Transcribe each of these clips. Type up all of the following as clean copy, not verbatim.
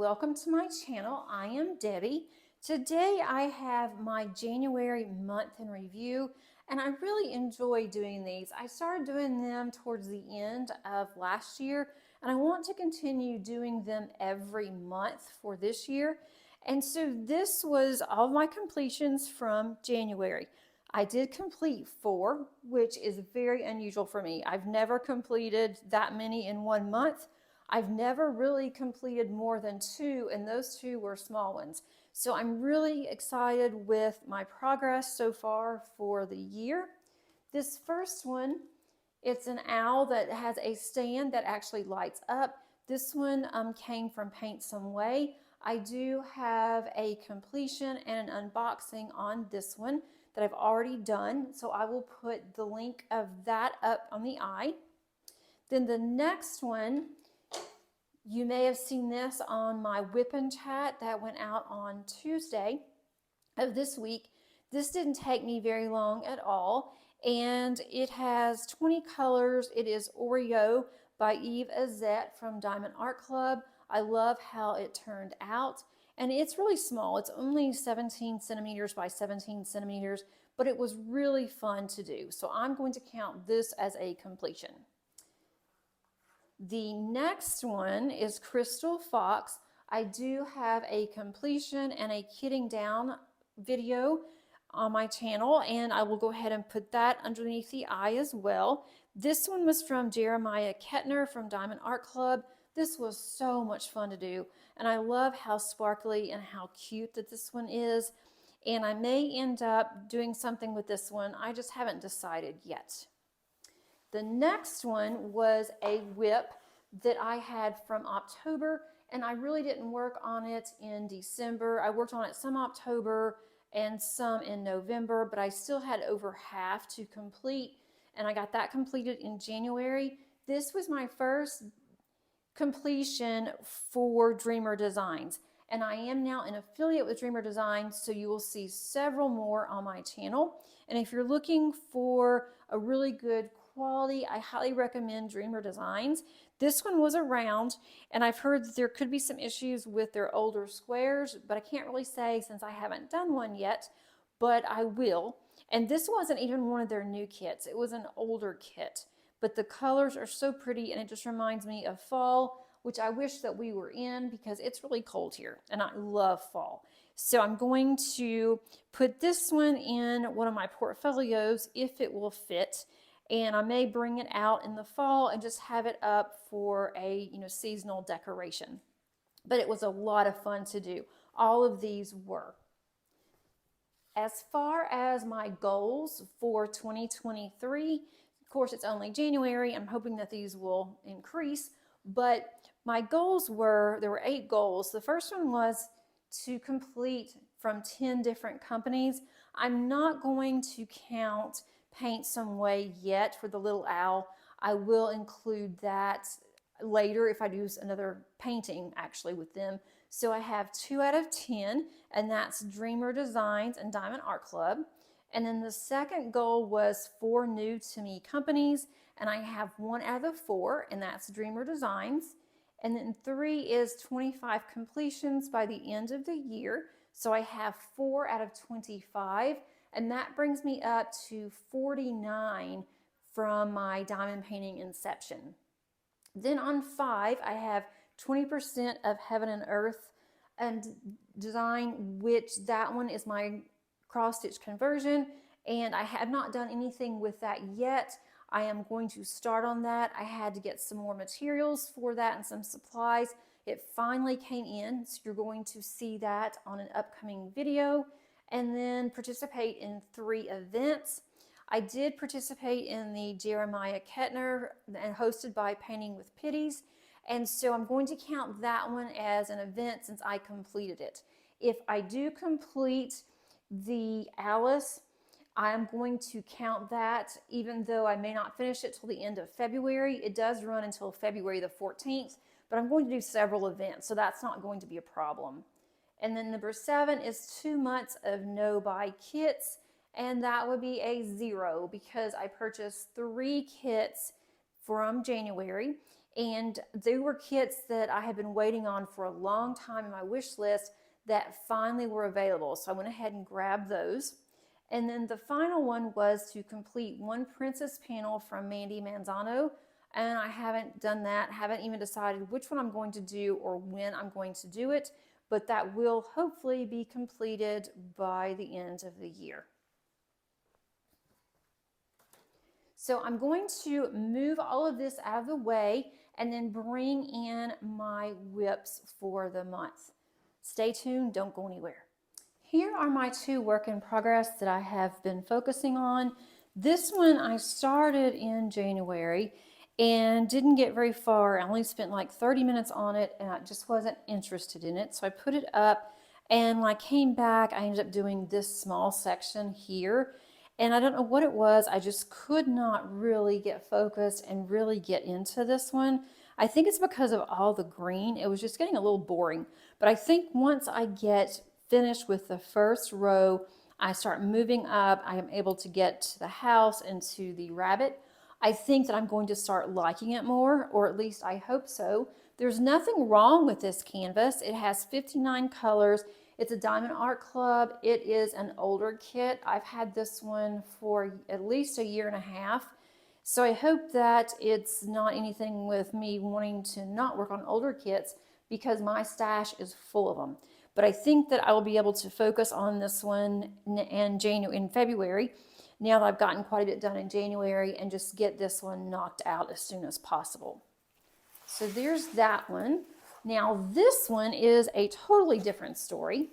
welcome to my channel. I am Debbie. Today I have my January month in review, and I really enjoy doing these. I started doing them towards the end of last year, and I want to continue doing them every month for this year. And so this was all of my completions from January. I did complete 4, which is very unusual for me. I've never completed that many in one month. I've never really completed more than 2, and those 2 were small ones. So I'm really excited with my progress so far for the year. This first one, it's an owl that has a stand that actually lights up. This one came from Paint Some Way. I do have a completion and an unboxing on this one that I've already done, so I will put the link of that up on the eye. Then the next one, you may have seen this on my WIP and chat that went out on Tuesday of this week. This didn't take me very long at all, and it has 20 colors. It is Oraloa by Eve Azette from Diamond Art Club. I love how it turned out, and it's really small. It's only 17 centimeters by 17 centimeters, but it was really fun to do. So I'm going to count this as a completion. The next one is Crystal Fox. I do have a completion and a kitting down video on my channel, and I will go ahead and put that underneath the eye as well. This one was from Jeremiah Kettner from Diamond Art Club. This was so much fun to do, and I love how sparkly and how cute that this one is. And I may end up doing something with this one. I just haven't decided yet. The next one was a WIP that I had from October, and I really didn't work on it in December. I worked on it some October and some in November, but I still had over half to complete, and I got that completed in January. This was my first completion for Dreamer Designs, and I am now an affiliate with Dreamer Designs, so you will see several more on my channel. And if you're looking for a really good quality, I highly recommend Dreamer Designs. This one was around, and I've heard that there could be some issues with their older squares, but I can't really say since I haven't done one yet, but I will. And this wasn't even one of their new kits. It was an older kit, but the colors are so pretty, and it just reminds me of fall, which I wish that we were in because it's really cold here, and I love fall. So I'm going to put this one in one of my portfolios if it will fit, and I may bring it out in the fall and just have it up for a seasonal decoration. But it was a lot of fun to do. All of these were. As far as my goals for 2023, of course it's only January. I'm hoping that these will increase, but my goals were, there were 8 goals. The first one was to complete from 10 different companies. I'm not going to count Paint Some Way yet for the little owl. I will include that later if I do another painting actually with them. So I have 2 out of 10, and that's Dreamer Designs and Diamond Art Club. And then the second goal was 4 new to me companies, and I have 1 out of 4, and that's Dreamer Designs. And then 3 is 25 completions by the end of the year. So I have 4 out of 25, and that brings me up to 49 from my diamond painting inception. Then on 5, I have 20% of Heaven and Earth and design, which that one is my cross stitch conversion, and I have not done anything with that yet. I am going to start on that. I had to get some more materials for that and some supplies. It finally came in, so you're going to see that on an upcoming video. And then participate in 3 events. I did participate in the Jeremiah Kettner and hosted by Painting with Pitties, and so I'm going to count that one as an event since I completed it. If I do complete the Alice, I'm going to count that even though I may not finish it till the end of February. It does run until February the 14th, but I'm going to do several events, so that's not going to be a problem. And then number 7 is 2 months of no-buy kits, and that would be a 0 because I purchased 3 kits from January, And they were kits that I had been waiting on for a long time in my wish list that finally were available. So I went ahead and grabbed those. And then the final one was to complete one princess panel from Mandy Manzano. And I haven't done that, haven't even decided which one I'm going to do or when I'm going to do it, but that will hopefully be completed by the end of the year. So I'm going to move all of this out of the way and then bring in my WIPs for the month. Stay tuned, don't go anywhere. Here are my two work in progress that I have been focusing on. This one I started in January and didn't get very far. I only spent like 30 minutes on it and I just wasn't interested in it. So I put it up, and when I came back, I ended up doing this small section here. And I don't know what it was. I just could not really get focused and really get into this one. I think it's because of all the green. It was just getting a little boring. But I think once I get finished with the first row, I start moving up, I am able to get to the house and to the rabbit. I think that I'm going to start liking it more, or at least I hope so. There's nothing wrong with this canvas. It has 59 colors. It's a Diamond Art Club. It is an older kit. I've had this one for at least a year and a half. So I hope that it's not anything with me wanting to not work on older kits, because my stash is full of them. But I think that I will be able to focus on this one in February, now that I've gotten quite a bit done in January, and just get this one knocked out as soon as possible. So there's that one. Now this one is a totally different story.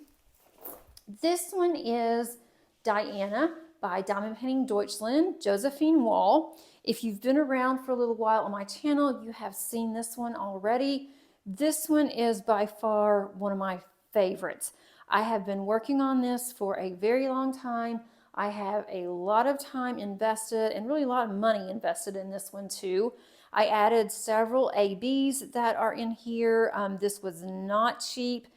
This one is Diana by Diamond Painting Deutschland, Josephine Wall. If you've been around for a little while on my channel, you have seen this one already. This one is by far one of my favorites. I have been working on this for a very long time. I have a lot of time invested and really a lot of money invested in this one too. I added several ABs that are in here. This was not cheap.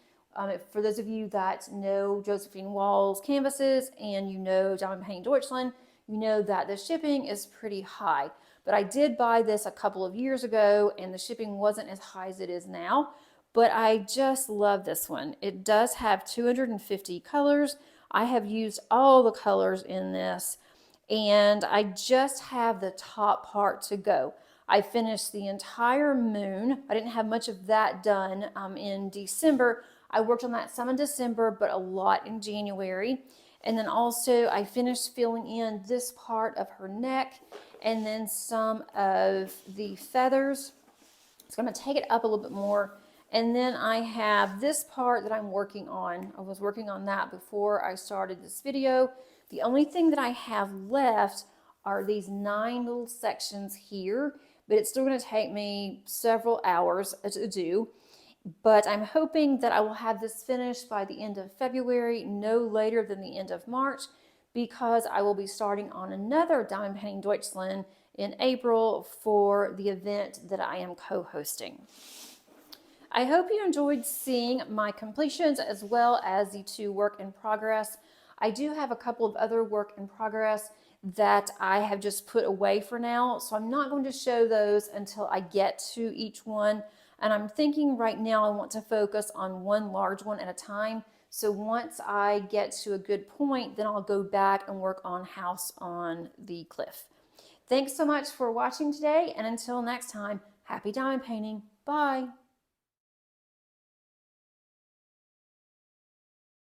For those of you that know Josephine Wall's canvases and you know Diamond Painting Deutschland, you know that the shipping is pretty high. But I did buy this a couple of years ago and the shipping wasn't as high as it is now. But I just love this one. It does have 250 colors. I have used all the colors in this, and I just have the top part to go. I finished the entire moon. I didn't have much of that done in December. I worked on that some in December, but a lot in January. And then also I finished filling in this part of her neck and then some of the feathers. So I'm going to take it up a little bit more. And then I have this part that I'm working on. I was working on that before I started this video. The only thing that I have left are these 9 little sections here, but it's still going to take me several hours to do. But I'm hoping that I will have this finished by the end of February, no later than the end of March, because I will be starting on another Diamond Painting Deutschland in April for the event that I am co-hosting. I hope you enjoyed seeing my completions as well as the 2 work in progress. I do have a couple of other work in progress that I have just put away for now, so I'm not going to show those until I get to each one. And I'm thinking right now I want to focus on one large one at a time. So once I get to a good point, then I'll go back and work on House on the Cliff. Thanks so much for watching today, and until next time, happy diamond painting. Bye.